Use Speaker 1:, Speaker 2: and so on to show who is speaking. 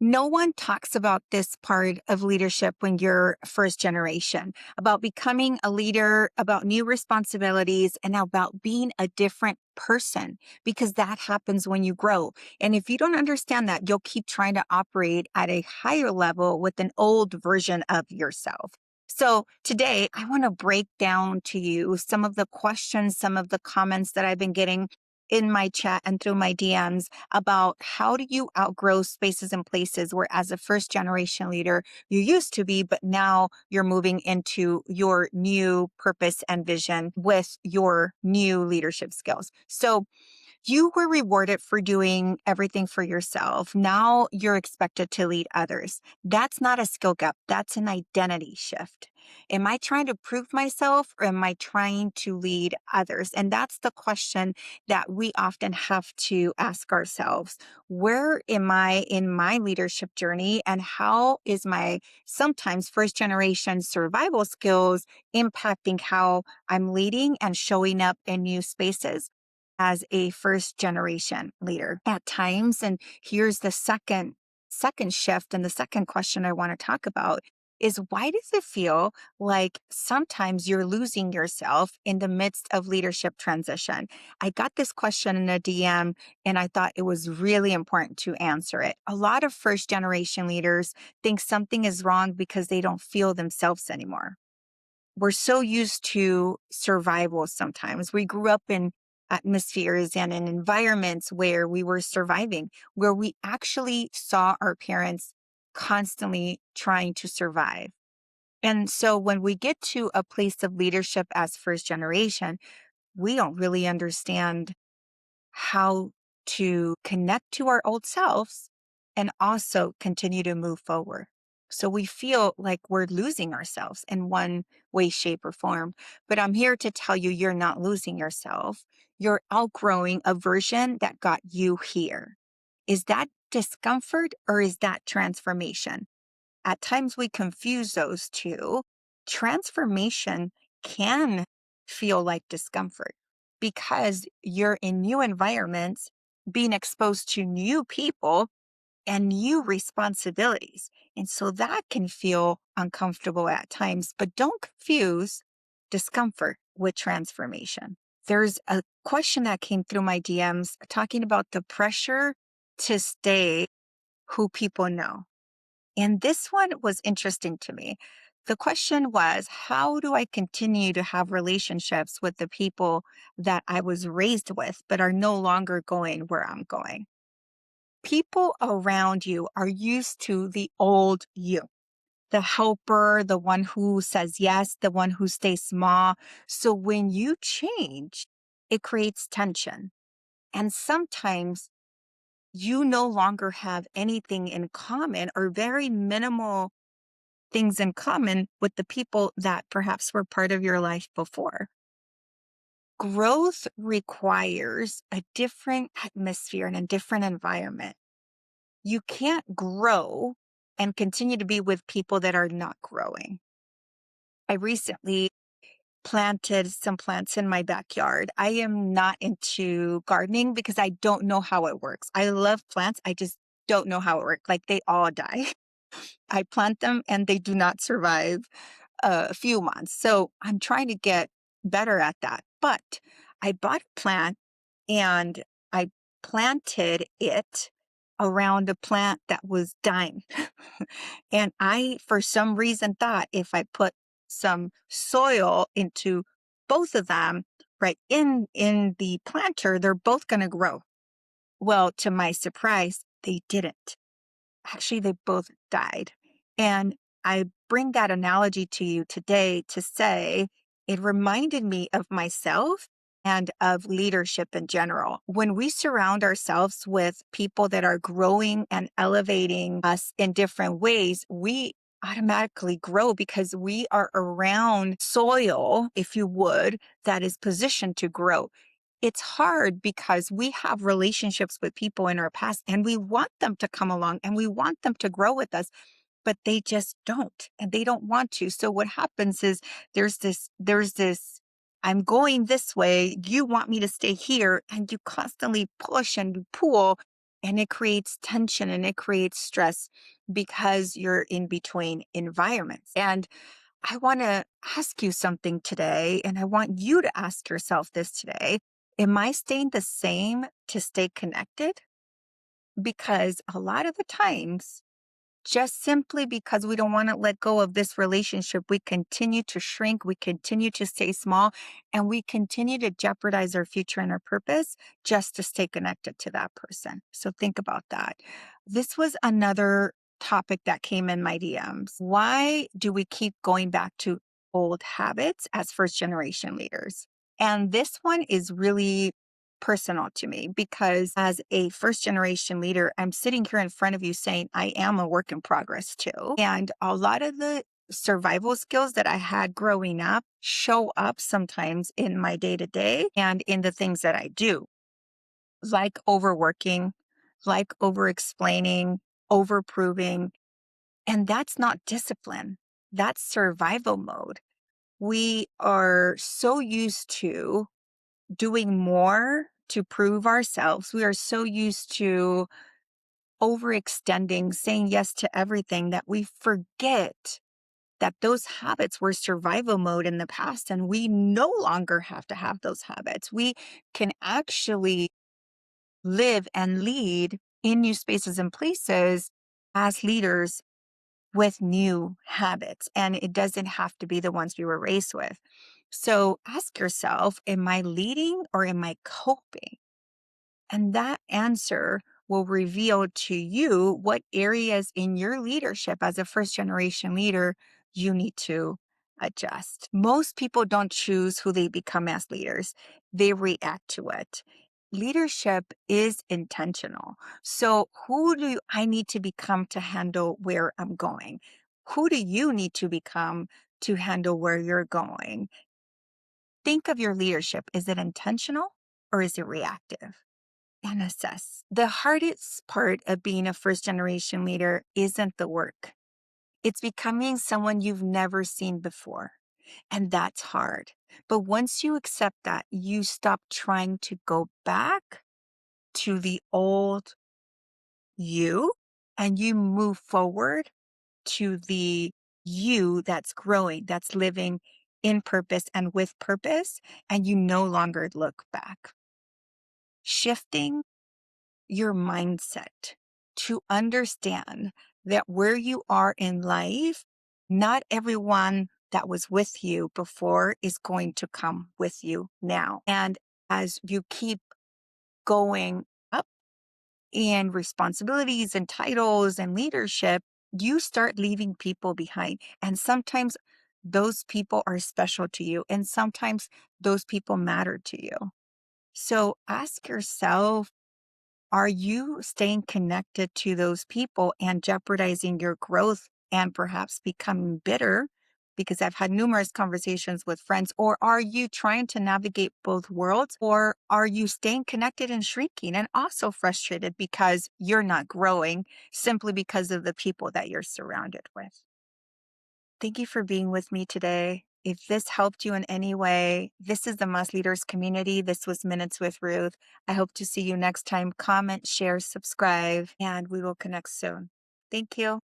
Speaker 1: No one talks about this part of leadership when you're first generation, about becoming a leader, about new responsibilities, and about being a different person, because that happens when you grow. And if you don't understand that, you'll keep trying to operate at a higher level with an old version of yourself. So today, I want to break down to you some of the questions, some of the comments that I've been getting in my chat and through my DMs about how do you outgrow spaces and places where, as a first generation leader, you used to be, but now you're moving into your new purpose and vision with your new leadership skills. So, you were rewarded for doing everything for yourself. Now you're expected to lead others. That's not a skill gap, that's an identity shift. Am I trying to prove myself or am I trying to lead others? And that's the question that we often have to ask ourselves. Where am I in my leadership journey? And how is my sometimes first generation survival skills impacting how I'm leading and showing up in new spaces as a first generation leader at times? And here's the second shift, and the second question I want to talk about is, why does it feel like sometimes you're losing yourself in the midst of leadership transition? I got this question in a DM and I thought it was really important to answer it. A lot of first generation leaders think something is wrong because they don't feel themselves anymore. We're so used to survival sometimes. We grew up in atmospheres and in environments where we were surviving, where we actually saw our parents constantly trying to survive. And so when we get to a place of leadership as first generation, we don't really understand how to connect to our old selves and also continue to move forward. So we feel like we're losing ourselves in one way, shape, or form. But I'm here to tell you, you're not losing yourself. You're outgrowing a version that got you here. Is that discomfort or is that transformation? At times we confuse those two. Transformation can feel like discomfort because you're in new environments, being exposed to new people and new responsibilities. And so that can feel uncomfortable at times, but don't confuse discomfort with transformation. There's a question that came through my DMs talking about the pressure to stay who people know. And this one was interesting to me. The question was, how do I continue to have relationships with the people that I was raised with, but are no longer going where I'm going? People around you are used to the old you, the helper, the one who says yes, the one who stays small. So when you change, it creates tension. And sometimes you no longer have anything in common or very minimal things in common with the people that perhaps were part of your life before. Growth requires a different atmosphere and a different environment. You can't grow and continue to be with people that are not growing. I recently planted some plants in my backyard. I am not into gardening because I don't know how it works. I love plants. I just don't know how it works. Like, they all die. I plant them and they do not survive a few months. So I'm trying to get better at that. But I bought a plant and I planted it around a plant that was dying. And I, for some reason, thought if I put some soil into both of them, right in the planter, they're both going to grow. Well, to my surprise, they didn't. Actually, they both died. And I bring that analogy to you today to say it reminded me of myself and of leadership in general. When we surround ourselves with people that are growing and elevating us in different ways, we automatically grow because we are around soil, if you would, that is positioned to grow. It's hard because we have relationships with people in our past and we want them to come along and we want them to grow with us, but they just don't and they don't want to. So what happens is there's this, I'm going this way, you want me to stay here, and you constantly push and pull And it creates tension and it creates stress because you're in between environments. And I want to ask you something today, and I want you to ask yourself this today. Am I staying the same to stay connected? Because a lot of the times, just simply because we don't want to let go of this relationship, we continue to shrink, we continue to stay small, and we continue to jeopardize our future and our purpose just to stay connected to that person. So think about that. This was another topic that came in my DMs. Why do we keep going back to old habits as first generation leaders? And this one is really personal to me because as a first generation leader, I'm sitting here in front of you saying I am a work in progress too. And a lot of the survival skills that I had growing up show up sometimes in my day to day and in the things that I do, like overworking, like over explaining, over proving. And that's not discipline, that's survival mode. We are so used to doing more to prove ourselves. We are so used to overextending, saying yes to everything that we forget that those habits were survival mode in the past and we no longer have to have those habits. We can actually live and lead in new spaces and places as leaders with new habits. And it doesn't have to be the ones we were raised with. So ask yourself, am I leading or am I coping? And that answer will reveal to you what areas in your leadership as a first generation leader you need to adjust. Most people don't choose who they become as leaders, they react to it. Leadership is intentional. So, who do I need to become to handle where I'm going? Who do you need to become to handle where you're going? Think of your leadership. Is it intentional or is it reactive? And assess. The hardest part of being a first generation leader isn't the work, it's becoming someone you've never seen before. And that's hard. But once you accept that, you stop trying to go back to the old you and you move forward to the you that's growing, that's living in purpose and with purpose. And you no longer look back. Shifting your mindset to understand that where you are in life, not everyone that was with you before is going to come with you now. And as you keep going up in responsibilities and titles and leadership, you start leaving people behind. And sometimes those people are special to you, and sometimes those people matter to you. So ask yourself, are you staying connected to those people and jeopardizing your growth and perhaps becoming bitter? Because I've had numerous conversations with friends. Or are you trying to navigate both worlds? Or are you staying connected and shrinking and also frustrated because you're not growing simply because of the people that you're surrounded with? Thank you for being with me today. If this helped you in any way, this is the Must Leaders community. This was Minutes with Ruth. I hope to see you next time. Comment, share, subscribe, and we will connect soon. Thank you.